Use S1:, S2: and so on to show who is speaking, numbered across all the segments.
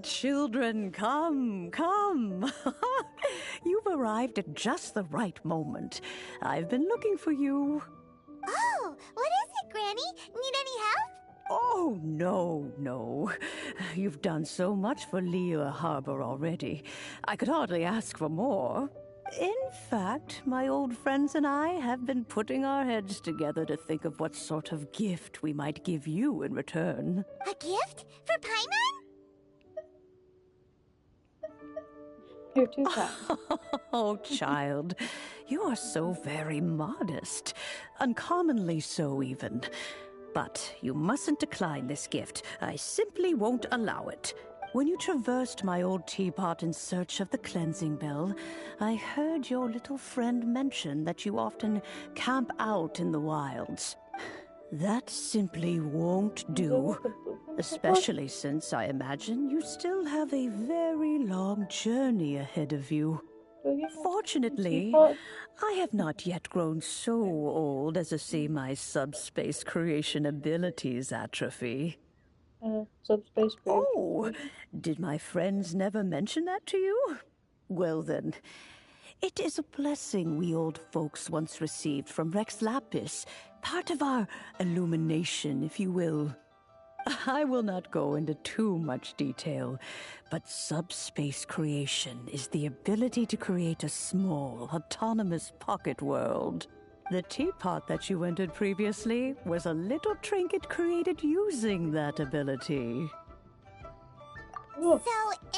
S1: children, come, come. You've arrived at just the right moment. I've been looking for you.
S2: Oh, what is it, Granny? Need any help?
S1: Oh, no. You've done so much for Liyue Harbor already. I could hardly ask for more. In fact, my old friends and I have been putting our heads together to think of what sort of gift we might give you in return.
S2: A gift? For Paimon?
S3: You're too kind.
S1: Oh, child, you are so very modest. Uncommonly so, even. But you mustn't decline this gift. I simply won't allow it. When you traversed my old teapot in search of the cleansing bell, I heard your little friend mention that you often camp out in the wilds. That simply won't do, especially since I imagine you still have a very long journey ahead of you. Fortunately, I have not yet grown so old as to see my subspace creation abilities atrophy.
S3: Subspace creation.
S1: Oh, did my friends never mention that to you? Well then, it is a blessing we old folks once received from Rex Lapis, part of our illumination, if you will. I will not go into too much detail, but subspace creation is the ability to create a small, autonomous pocket world. The teapot that you entered previously was a little trinket created using that ability.
S2: So,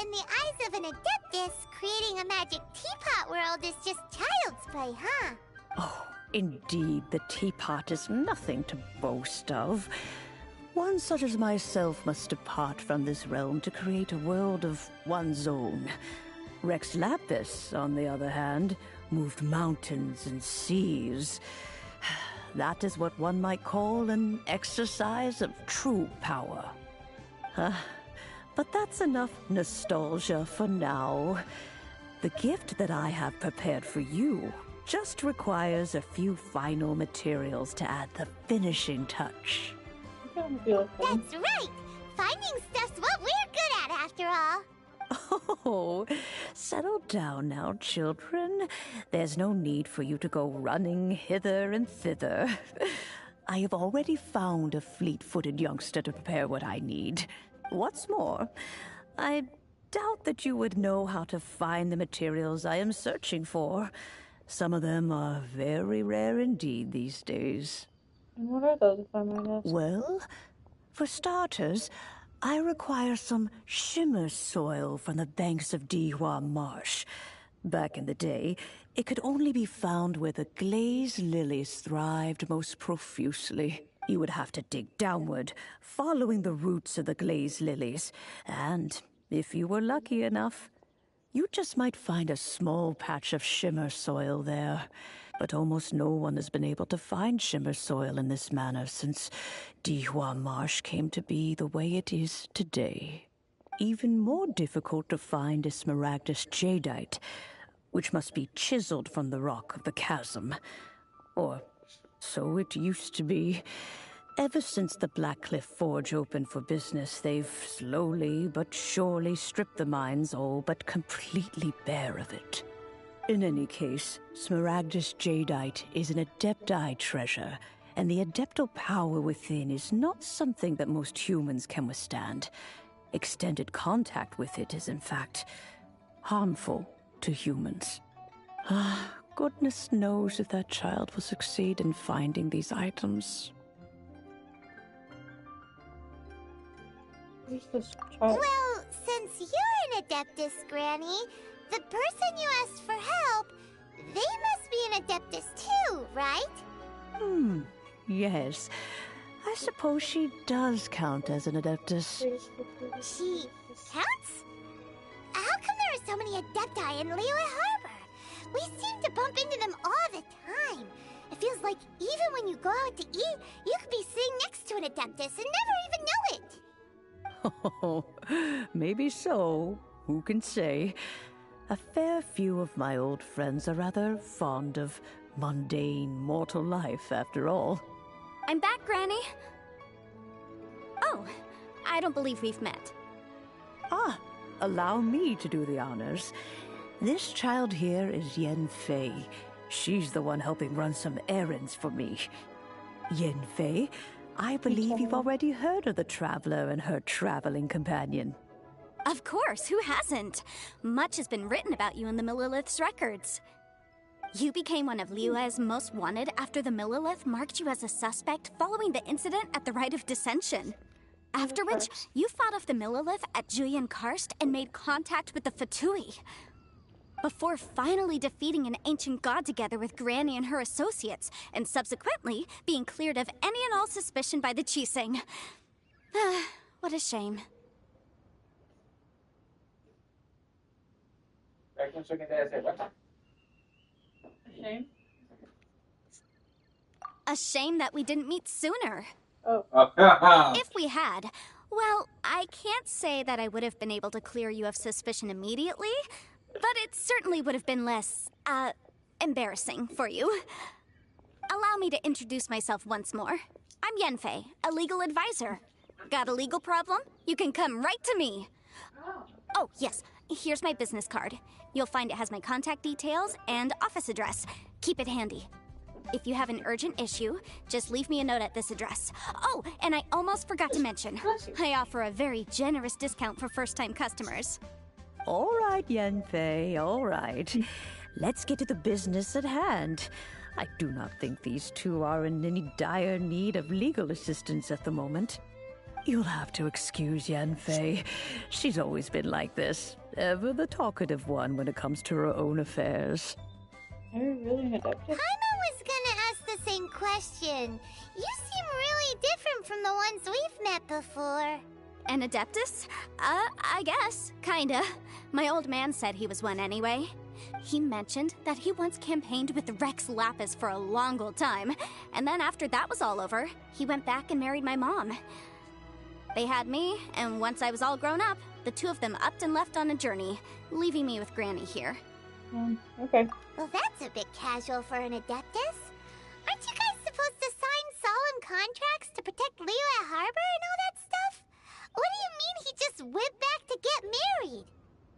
S2: in the eyes of an Adeptus, creating a magic teapot world is just child's play, huh?
S1: Oh, indeed, the teapot is nothing to boast of. One such as myself must depart from this realm to create a world of one's own. Rex Lapis, on the other hand, moved mountains and seas. That is what one might call an exercise of true power. But that's enough nostalgia for now. The gift that I have prepared for you just requires a few final materials to add the finishing touch.
S2: That's right! Finding stuff's what we're good at, after all.
S1: Oh, settle down now, children. There's no need for you to go running hither and thither. I have already found a fleet-footed youngster to prepare what I need. What's more, I doubt that you would know how to find the materials I am searching for. Some of them are very rare indeed these days.
S3: And what are those, if I might ask?
S1: Well, for starters, I require some shimmer soil from the banks of Dihua Marsh. Back in the day, it could only be found where the glazed lilies thrived most profusely. You would have to dig downward, following the roots of the glazed lilies, and if you were lucky enough, you just might find a small patch of shimmer soil there. But almost no one has been able to find shimmer soil in this manner since Dihua Marsh came to be the way it is today. Even more difficult to find is smaragdus jadeite, which must be chiseled from the rock of the chasm. Or so it used to be. Ever since the Blackcliff Forge opened for business, they've slowly but surely stripped the mines all but completely bare of it. In any case, smaragdus jadeite is an adepti treasure, and the adeptal power within is not something that most humans can withstand. Extended contact with it is, in fact, harmful to humans. Goodness knows if that child will succeed in finding these items.
S3: Who's this child?
S2: Well, since you're an Adeptus, Granny, the person you asked for help, they must be an Adeptus too, right?
S1: Yes. I suppose she does count as an Adeptus.
S2: She counts? How come there are so many Adepti in Liyue Harbor? We seem to bump into them all the time. It feels like even when you go out to eat, you could be sitting next to an Adeptus and never even know it.
S1: Oh, maybe so. Who can say? A fair few of my old friends are rather fond of mundane mortal life, after all.
S4: I'm back, Granny. Oh, I don't believe we've met.
S1: Ah, allow me to do the honors. This child here is Yen Fei. She's the one helping run some errands for me. Yen Fei, I believe you've already heard of the traveler and her traveling companion.
S4: Of course, who hasn't? Much has been written about you in the Millilith's records. You became one of Liyue's most wanted after the Millilith marked you as a suspect following the incident at the Rite of Dissension. After which, you fought off the Millilith at Julian Karst and made contact with the Fatui. Before finally defeating an ancient god together with Granny and her associates, and subsequently being cleared of any and all suspicion by the Chising. What a shame.
S3: Shame?
S4: A shame that we didn't meet sooner.
S3: Oh.
S4: If we had, well, I can't say that I would have been able to clear you of suspicion immediately, but it certainly would have been less, embarrassing for you. Allow me to introduce myself once more. I'm Yenfei, a legal advisor. Got a legal problem? You can come right to me. Oh, yes, here's my business card. You'll find it has my contact details and office address. Keep it handy. If you have an urgent issue, just leave me a note at this address. Oh, and I almost forgot to mention, I offer a very generous discount for first-time customers.
S1: All right, Yen Fei, all right. Let's get to the business at hand. I do not think these two are in any dire need of legal assistance at the moment. You'll have to excuse Yen Fei. She's always been like this, ever the talkative one when it comes to her own affairs.
S3: Are you really an adeptus?
S2: Paimon was gonna ask the same question. You seem really different from the ones we've met before.
S4: An Adeptus? I guess. Kinda. My old man said he was one anyway. He mentioned that he once campaigned with Rex Lapis for a long old time, and then after that was all over, he went back and married my mom. They had me, and once I was all grown up, the two of them upped and left on a journey, leaving me with Granny here.
S3: Okay.
S2: Well, that's a bit casual for an Adeptus. Aren't you guys supposed to sign solemn contracts to protect Liyue Harbor and all that stuff? What do you mean he just went back to get married?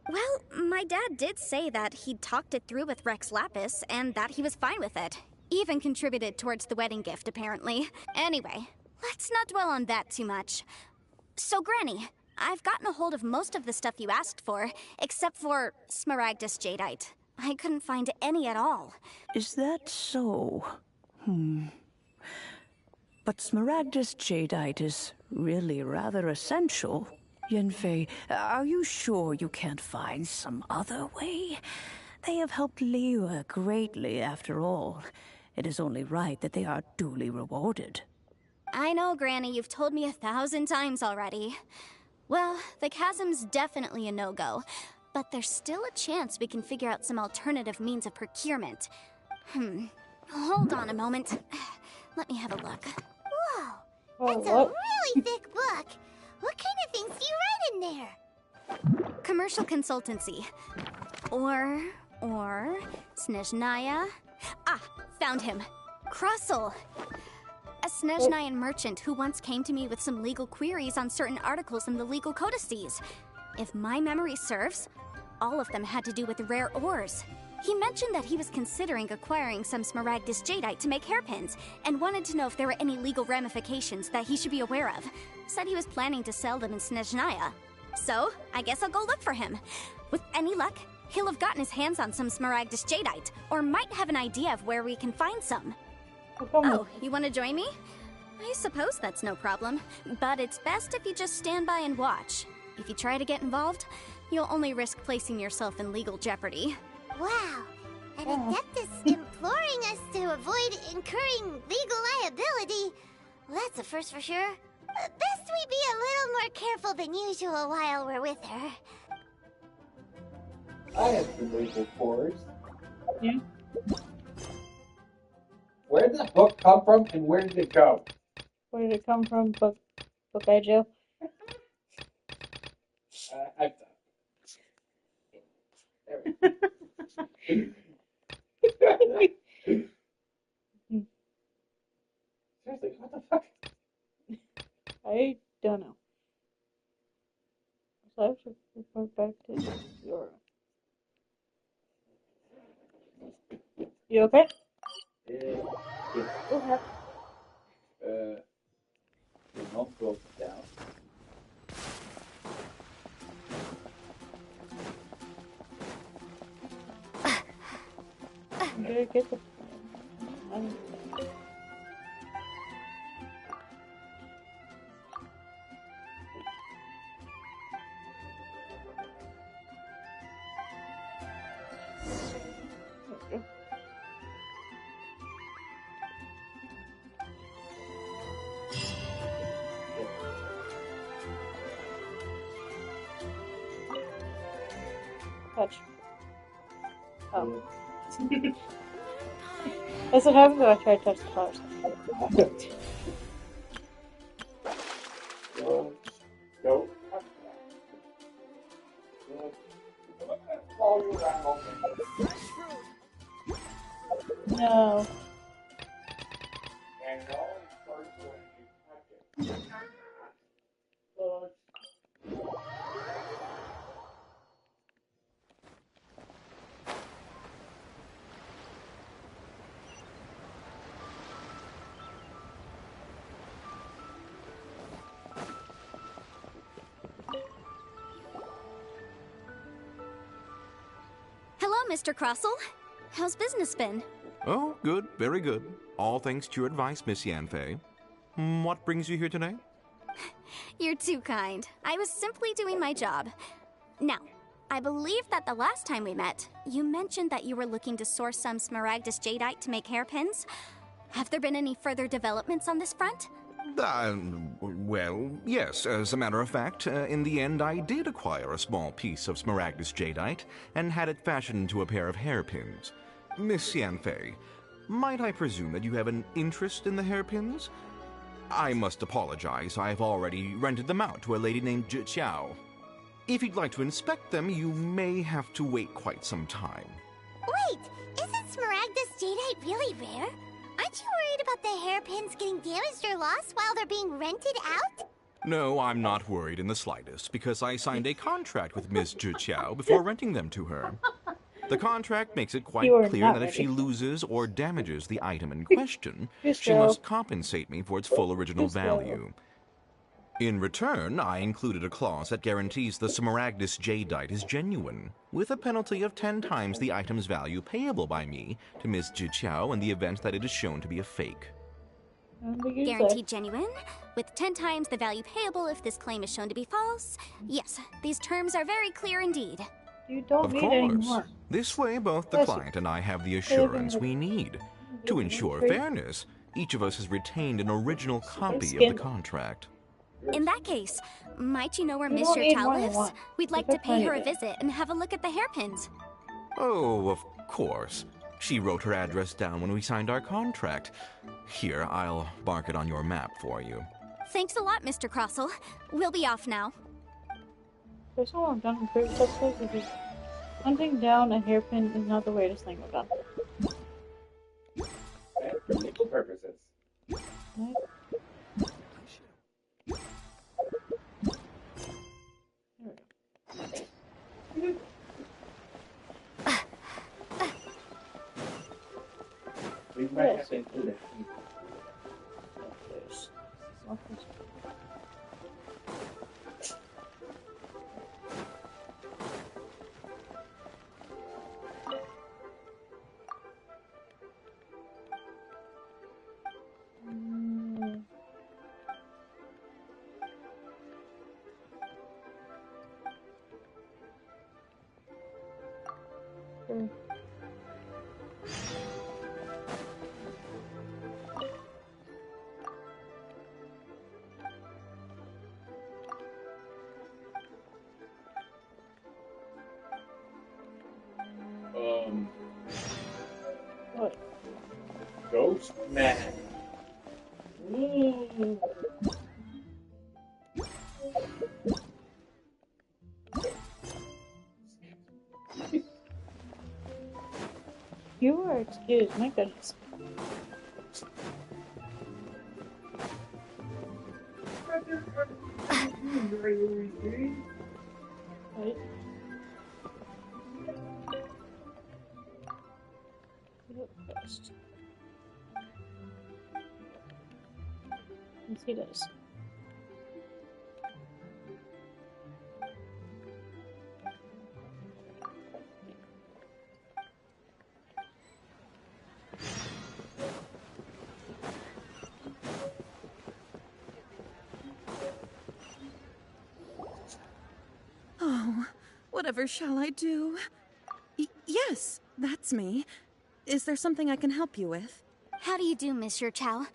S4: Well, my dad did say that he'd talked it through with Rex Lapis, and that he was fine with it. Even contributed towards the wedding gift, apparently. Anyway, let's not dwell on that too much. So, Granny, I've gotten a hold of most of the stuff you asked for, except for Smaragdus Jadeite. I couldn't find any at all.
S1: Is that so? But Smaragdus Jadeite is really rather essential. Yenfei, are you sure you can't find some other way? They have helped Liyue greatly, after all. It is only right that they are duly rewarded.
S4: I know, Granny, you've told me 1,000 times already. Well, the chasm's definitely a no-go, but there's still a chance we can figure out some alternative means of procurement. Hold on a moment. Let me have a look.
S2: Whoa, that's a really thick book. What kind of things do you write in there?
S4: Commercial consultancy. Or Snezhnaya. Ah, found him. Krusel. A Snezhnayan merchant who once came to me with some legal queries on certain articles in the legal codices. If my memory serves, all of them had to do with rare ores. He mentioned that he was considering acquiring some Smaragdus Jadeite to make hairpins, and wanted to know if there were any legal ramifications that he should be aware of. Said he was planning to sell them in Snezhnaya. So, I guess I'll go look for him. With any luck, he'll have gotten his hands on some Smaragdus Jadeite, or might have an idea of where we can find some. Oh, you want to join me? I suppose that's no problem, but it's best if you just stand by and watch. If you try to get involved, you'll only risk placing yourself in legal jeopardy.
S2: Wow, an Adeptus imploring us to avoid incurring legal liability. Well, that's a first for sure. Best we be a little more careful than usual while we're with her.
S5: I have some legal cores.
S3: Yeah.
S5: Where did the book come from and where did it go?
S3: Where did it come from? Book Joe?
S5: I've done. Seriously, what the fuck?
S3: I don't know. So I have to report back to your. You okay?
S5: Yeah.
S3: What happened?
S5: The mom broke down.
S3: I'm gonna get the. Touch. Oh. That's what happens when I try to touch the flowers.
S5: Go. All you around.
S3: No.
S5: And all first when you touch it.
S4: Hello, Mr. Crossell. How's business been?
S6: Oh, good, very good. All thanks to your advice, Miss Yanfei. What brings you here today?
S4: You're too kind. I was simply doing my job. Now, I believe that the last time we met, you mentioned that you were looking to source some Smaragdus jadeite to make hairpins. Have there been any further developments on this front?
S6: Well, yes. As a matter of fact, in the end, I did acquire a small piece of Smaragdus jadeite and had it fashioned into a pair of hairpins. Miss Yanfei, might I presume that you have an interest in the hairpins? I must apologize. I've already rented them out to a lady named Zhi Qiao. If you'd like to inspect them, you may have to wait quite some time.
S2: Wait, isn't Smaragdus jadeite really rare? Aren't you worried about the hairpins getting damaged or lost while they're being rented out?
S6: No, I'm not worried in the slightest, because I signed a contract with Miss Zhi Qiao before renting them to her. The contract makes it quite
S3: You are
S6: clear
S3: not
S6: that if she
S3: ready.
S6: loses or damages the item in question,
S3: Just
S6: she
S3: go.
S6: must compensate me for its full original
S3: Just go.
S6: value. In return, I included a clause that guarantees the Smaragdus jadeite is genuine, with a penalty of 10 times the item's value payable by me to Miss Zhi Qiao in the event that it is shown to be a fake.
S4: Guaranteed genuine, with 10 times the value payable if this claim is shown to be false. Yes, these terms are very clear indeed.
S3: You don't
S6: Of
S3: need
S6: course.
S3: any more.
S6: This way, both the
S3: Bless you.
S6: client and I have the assurance we need. To ensure
S3: Great.
S6: fairness, each of us has retained an original copy of
S3: skin.
S6: the contract.
S4: In that case, might you know where
S3: You
S4: Miss
S3: don't need
S4: Xiao
S3: more than
S4: lives?
S3: one.
S4: We'd like
S3: You
S4: to
S3: got
S4: pay her a
S3: plenty.
S4: visit and have a look at the hairpins.
S6: Oh, of course. She wrote her address down when we signed our contract. Here, I'll mark it on your map for you.
S4: Thanks a lot, Mr. Crossell. We'll be off now.
S3: There's no one done in previous episodes because hunting down a hairpin is not the way this thing was done.
S5: And for legal purposes.
S3: Right? There we go.
S5: We might
S3: Yes.
S5: have to include it.
S3: There's nothing. Mm. Sure. What?
S5: Ghost Man.
S3: Ooh. You are excused, my goodness. right? Look first. Yes, he does.
S7: Oh, whatever shall I do? Yes, that's me. Is there something I can help you with?
S4: How do you do, Monsieur Chow?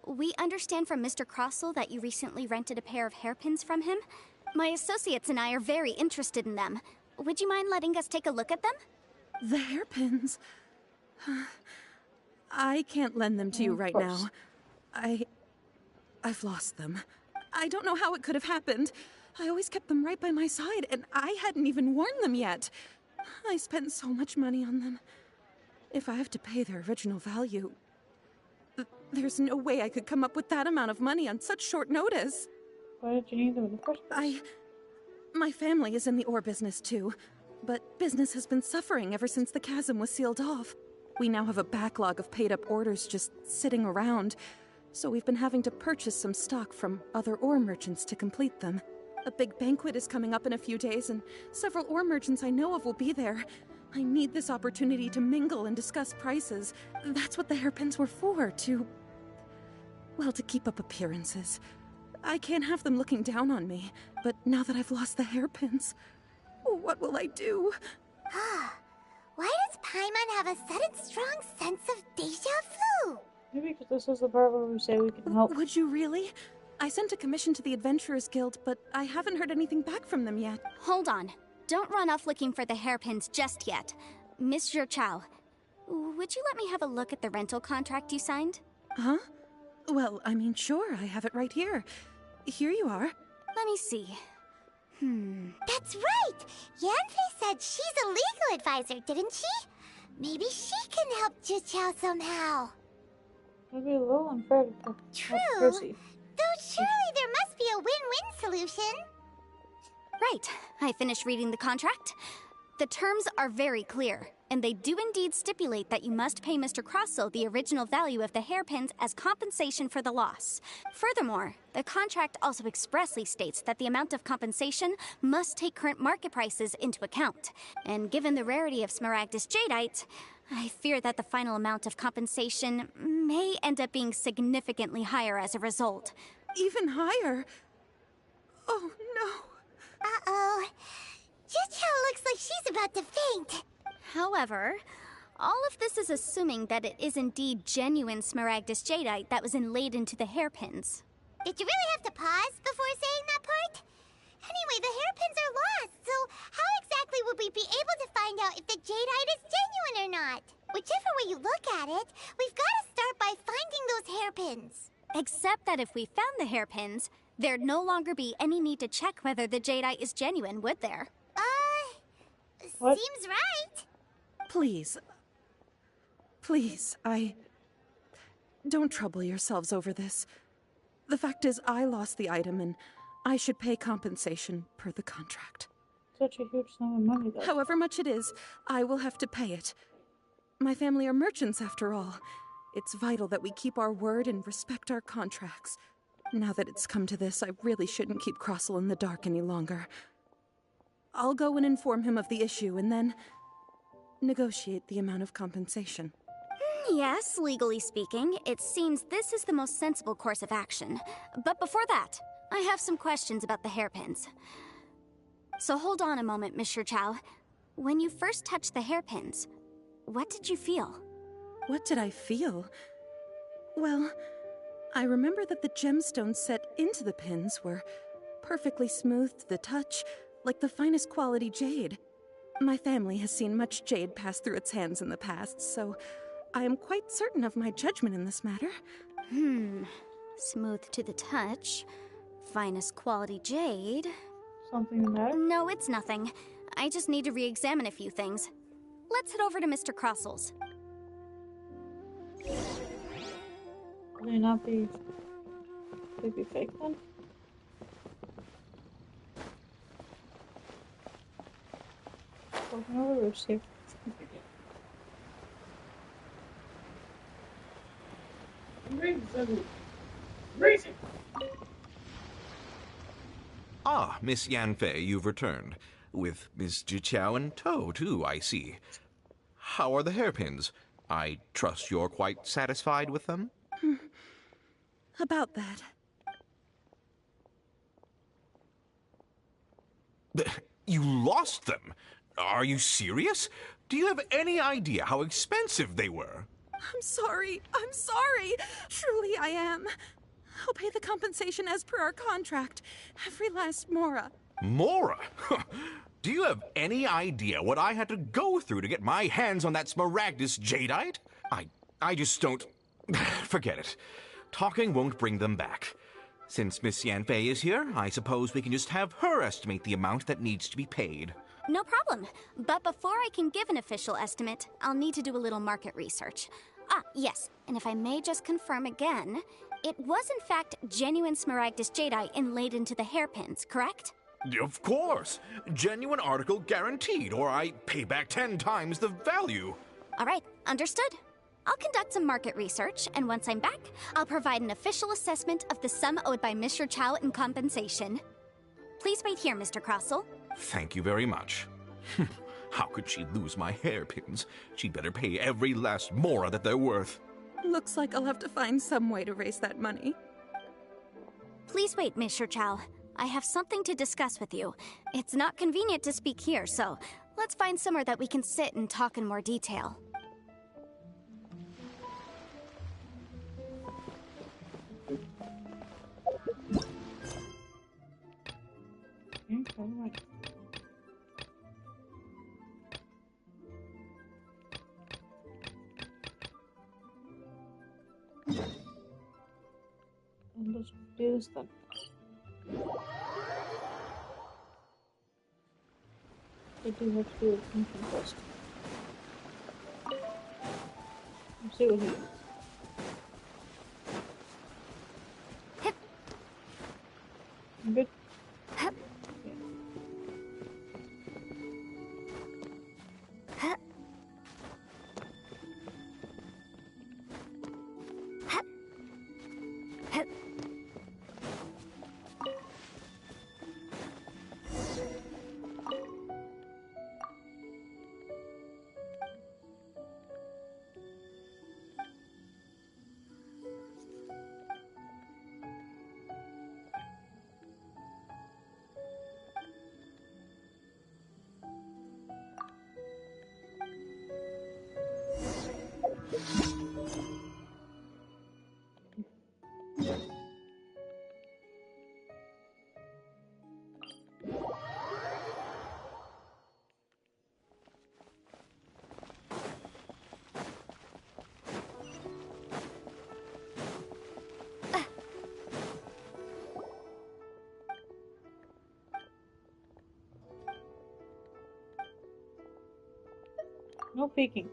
S4: We understand from Mr. Crossell that you recently rented a pair of hairpins from him. My associates and I are very interested in them. Would you mind letting us take a look at them?
S7: The hairpins. I can't lend them to you right now. I've lost them. I don't know how it could have happened. I always kept them right by my side, and I hadn't even worn them yet. I spent so much money on them. If I have to pay their original value, there's no way I could come up with that amount of money on such short notice.
S3: Why did you need them in the first place?
S7: My family is in the ore business too, but business has been suffering ever since the chasm was sealed off. We now have a backlog of paid-up orders just sitting around, so we've been having to purchase some stock from other ore merchants to complete them. A big banquet is coming up in a few days, and several ore merchants I know of will be there. I need this opportunity to mingle and discuss prices. That's what the hairpins were for, to keep up appearances. I can't have them looking down on me, but now that I've lost the hairpins, what will I do?
S2: Why does Paimon have a sudden strong sense of deja vu?
S3: Maybe because this is the part where we say we can help.
S7: Would you really? I sent a commission to the Adventurers Guild, but I haven't heard anything back from them yet.
S4: Hold on. Don't run off looking for the hairpins just yet. Monsieur Chow, would you let me have a look at the rental contract you signed?
S7: Huh? Well, I mean, sure, I have it right here. Here you are.
S4: Let me see.
S2: That's right! Yanfei said she's a legal advisor, didn't she? Maybe she can help Chichao somehow.
S3: It'd be a little unfair to
S2: True.
S3: Percy.
S2: Though surely there must be a win-win solution.
S4: Right. I finished reading the contract. The terms are very clear, and they do indeed stipulate that you must pay Mr. Crossell the original value of the hairpins as compensation for the loss. Furthermore, the contract also expressly states that the amount of compensation must take current market prices into account. And given the rarity of Smaragdus jadeite, I fear that the final amount of compensation may end up being significantly higher as a result.
S7: Even higher? Oh, no.
S2: Uh-oh. Chichao looks like she's about to faint.
S4: However, all of this is assuming that it is indeed genuine Smaragdus jadeite that was inlaid into the hairpins.
S2: Did you really have to pause before saying that part? Anyway, the hairpins are lost, so how exactly would we be able to find out if the jadeite is genuine or not? Whichever way you look at it, we've got to start by finding those hairpins.
S4: Except that if we found the hairpins, there'd no longer be any need to check whether the jadeite is genuine, would there?
S3: What?
S2: Seems right.
S7: Please, don't trouble yourselves over this. The fact is, I lost the item, and I should pay compensation per the contract.
S3: Such a huge sum of money, though.
S7: However much it is, I will have to pay it. My family are merchants, after all. It's vital that we keep our word and respect our contracts. Now that it's come to this, I really shouldn't keep Crossell in the dark any longer. I'll go and inform him of the issue, and then negotiate the amount of compensation.
S4: Yes, legally speaking, it seems this is the most sensible course of action. But before that, I have some questions about the hairpins. So hold on a moment, Monsieur Chow. When you first touched the hairpins, what did you feel?
S7: What did I feel? Well, I remember that the gemstones set into the pins were perfectly smooth to the touch, like the finest quality jade. My family has seen much jade pass through its hands in the past, so I am quite certain of my judgment in this matter.
S4: Smooth to the touch. Finest quality jade.
S3: Something the matter?
S4: No, it's nothing. I just need to re-examine a few things. Let's head over to Mr. Crossell's.
S3: Could they not be... Could they be fake then? HoYoverse here.
S5: Racing.
S6: Ah, Miss Yanfei, you've returned. With Miss Jiqiao in tow, too, I see. How are the hairpins? I trust you're quite satisfied with them?
S7: About that.
S6: You lost them? Are you serious? Do you have any idea how expensive they were?
S7: I'm sorry. I'm sorry. Truly, I am. I'll pay the compensation as per our contract. Every last mora.
S6: Mora? Do you have any idea what I had to go through to get my hands on that Smaragdus jadeite? I just don't... Forget it. Talking won't bring them back. Since Miss Yanfei is here, I suppose we can just have her estimate the amount that needs to be paid.
S4: No problem. But before I can give an official estimate, I'll need to do a little market research. Ah, yes, and if I may just confirm again, it was in fact genuine Smaragdus jadeite inlaid into the hairpins, correct?
S6: Of course. Genuine article guaranteed, or I pay back 10 times the value.
S4: All right, understood. I'll conduct some market research, and once I'm back, I'll provide an official assessment of the sum owed by Mr. Chow in compensation. Please wait here, Mr. Crossell.
S6: Thank you very much. How could she lose my hairpins? She'd better pay every last mora that they're worth.
S7: Looks like I'll have to find some way to raise that money.
S4: Please wait, Mr. Chow. I have something to discuss with you. It's not convenient to speak here, so let's find somewhere that we can sit and talk in more detail.
S3: Alright. And let's do this then. I do have to do a thinking first. Let's see what he is. I'm good. No peeking.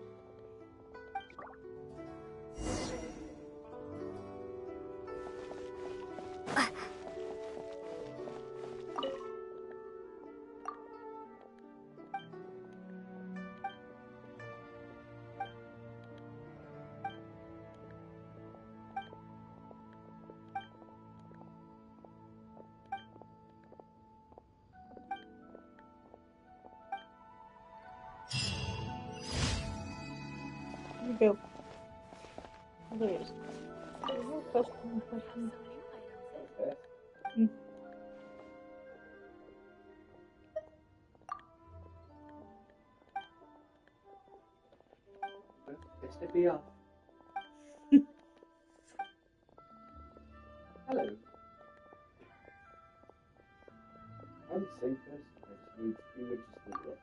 S3: Here we go. Oh, there it is. Question.
S5: Best to be off. Hello. I'm the same person. I just need to be registered with.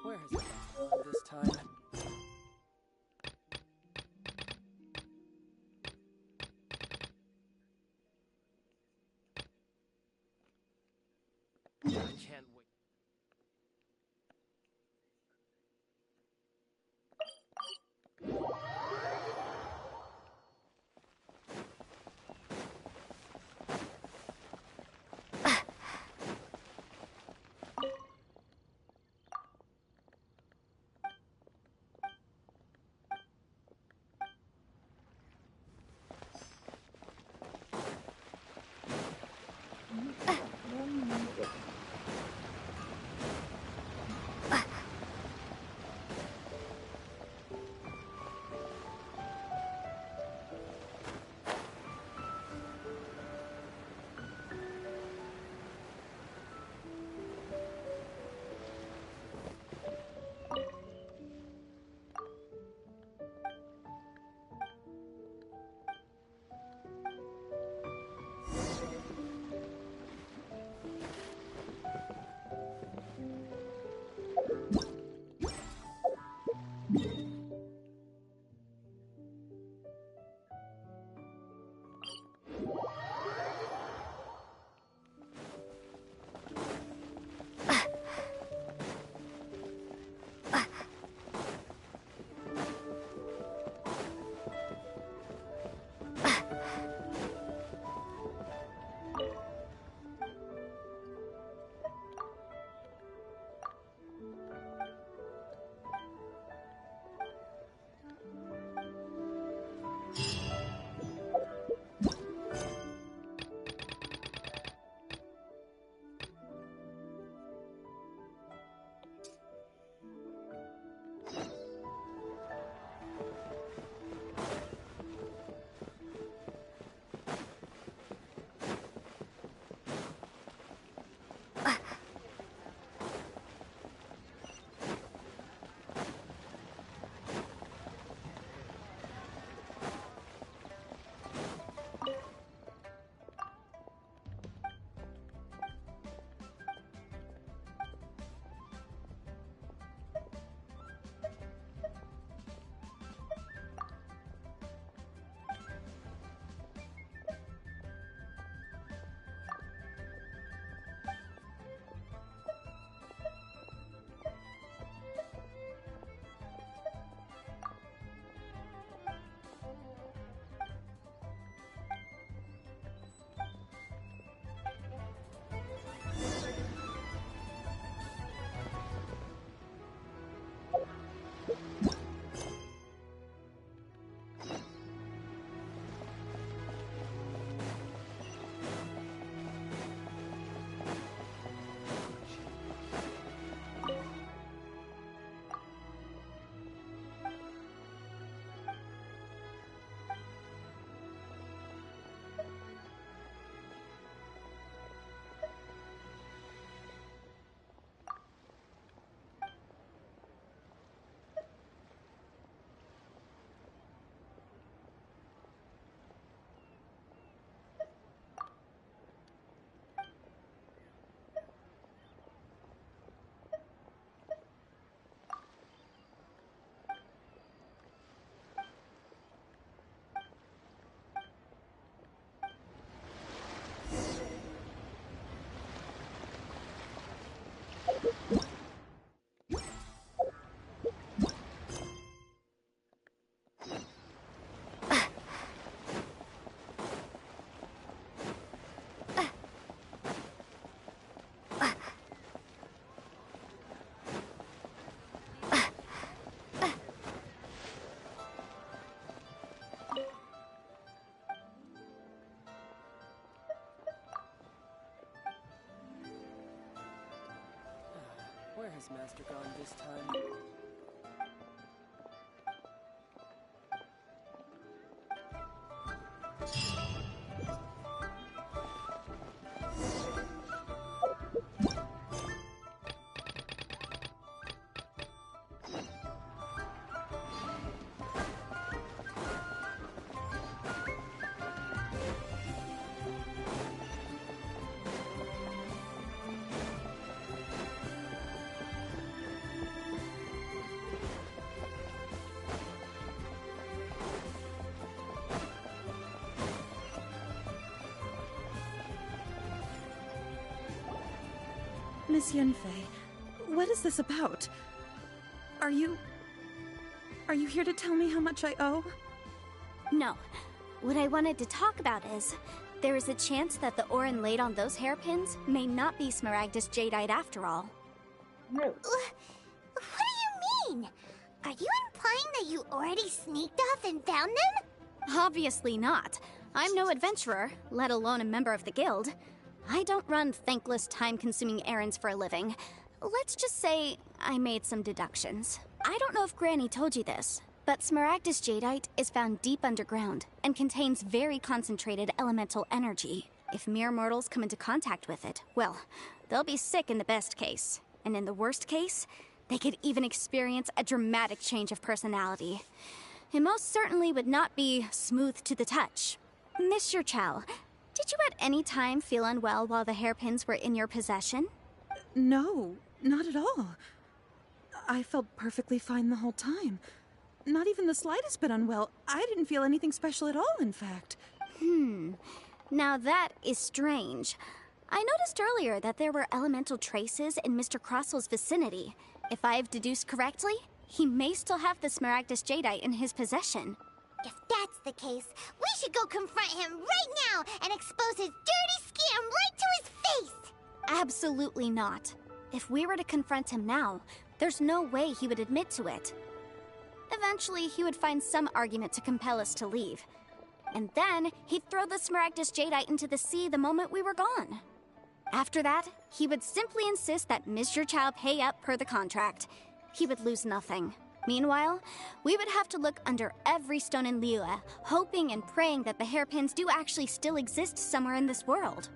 S8: Where has it gone this time? has Master gone this time?
S7: Miss Yanfei, what is this about? Are you here to tell me how much I owe?
S4: No. What I wanted to talk about is, there is a chance that the Orin laid on those hairpins may not be Smaragdus Jadeite after all.
S3: No.
S2: What do you mean? Are you implying that you already sneaked off and found them?
S4: Obviously not. I'm no adventurer, let alone a member of the guild. I don't run thankless, time-consuming errands for a living. Let's just say I made some deductions. I don't know if Granny told you this, but Smaragdus Jadeite is found deep underground and contains very concentrated elemental energy. If mere mortals come into contact with it, well, they'll be sick in the best case. And in the worst case, they could even experience a dramatic change of personality. It most certainly would not be smooth to the touch. Mr. Chow, did you at any time feel unwell while the hairpins were in your possession?
S7: No, not at all. I felt perfectly fine the whole time. Not even the slightest bit unwell. I didn't feel anything special at all, in fact.
S4: Now that is strange. I noticed earlier that there were elemental traces in Mr. Crossel's vicinity. If I've deduced correctly, he may still have the Smaragdus Jadeite in his possession.
S2: If that's the case, we should go confront him right now and expose his dirty scam right to his face!
S4: Absolutely not. If we were to confront him now, there's no way he would admit to it. Eventually, he would find some argument to compel us to leave. And then, he'd throw the Smaragdus Jadeite into the sea the moment we were gone. After that, he would simply insist that Mr. Chow pay up per the contract. He would lose nothing. Meanwhile, we would have to look under every stone in Liyue, hoping and praying that the hairpins do actually still exist somewhere in this world.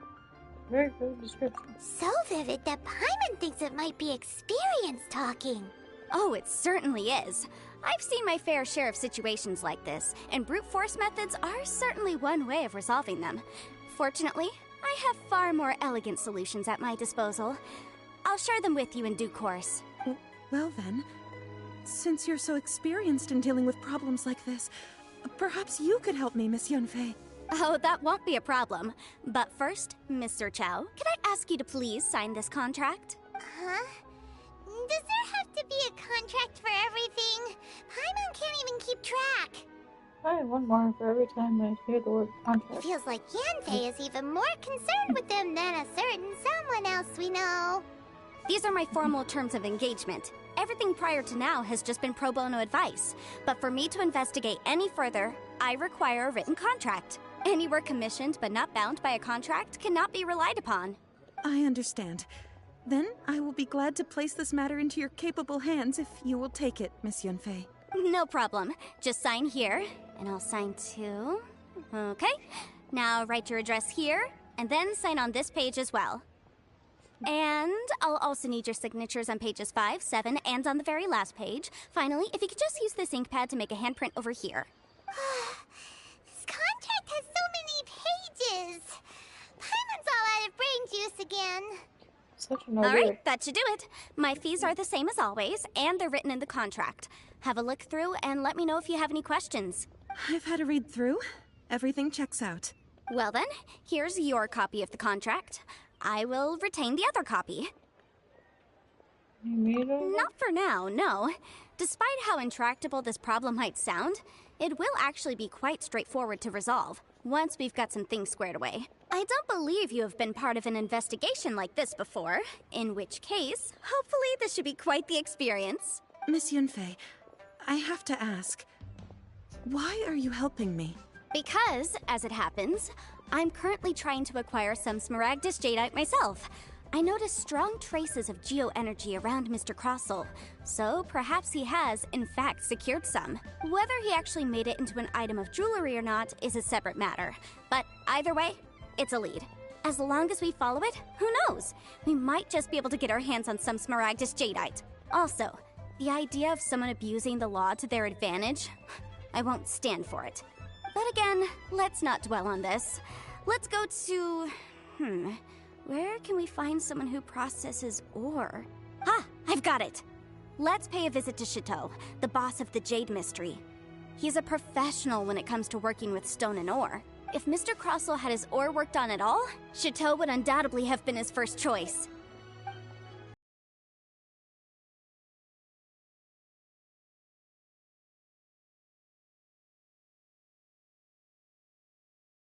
S3: Very good description.
S2: So vivid that Paimon thinks it might be experience talking.
S4: Oh, it certainly is. I've seen my fair share of situations like this, and brute force methods are certainly one way of resolving them. Fortunately, I have far more elegant solutions at my disposal. I'll share them with you in due course.
S7: Well then, since you're so experienced in dealing with problems like this, perhaps you could help me, Miss Yanfei.
S4: Oh, that won't be a problem. But first, Mr. Chow, could I ask you to please sign this contract?
S2: Huh? Does there have to be a contract for everything? Paimon can't even keep track.
S3: I have one more for every time I hear the word contract.
S2: Feels like Yanfei is even more concerned with them than a certain someone else we know.
S4: These are my formal terms of engagement. Everything prior to now has just been pro bono advice. But for me to investigate any further, I require a written contract. Any work commissioned but not bound by a contract cannot be relied upon.
S7: I understand. Then I will be glad to place this matter into your capable hands if you will take it, Miss Yanfei.
S4: No problem. Just sign here, and I'll sign too. Okay. Now write your address here, and then sign on this page as well. And I'll also need your signatures on pages 5, 7, and on the very last page. Finally, if you could just use this ink pad to make a handprint over here.
S2: This contract has so many pages. Paimon's all out of brain juice again.
S3: Such an
S4: All
S3: idea.
S4: right, that should do it. My fees are the same as always, and they're written in the contract. Have a look through and let me know if you have any questions.
S7: I've had a read through. Everything checks out.
S4: Well then, here's your copy of the contract. I will retain the other copy.
S3: You mean it?
S4: Not for now, no. Despite how intractable this problem might sound, it will actually be quite straightforward to resolve, once we've got some things squared away. I don't believe you have been part of an investigation like this before, in which case, hopefully this should be quite the experience.
S7: Miss Yanfei, I have to ask, why are you helping me?
S4: Because, as it happens, I'm currently trying to acquire some Smaragdus Jadeite myself. I noticed strong traces of geo-energy around Mr. Crossel, so perhaps he has, in fact, secured some. Whether he actually made it into an item of jewelry or not is a separate matter, but either way, it's a lead. As long as we follow it, who knows? We might just be able to get our hands on some Smaragdus Jadeite. Also, the idea of someone abusing the law to their advantage, I won't stand for it. But again, let's not dwell on this. Let's go to... where can we find someone who processes ore? Ha! I've got it! Let's pay a visit to Chateau, the boss of the Jade Mystery. He's a professional when it comes to working with stone and ore. If Mr. Crossel had his ore worked on at all, Chateau would undoubtedly have been his first choice.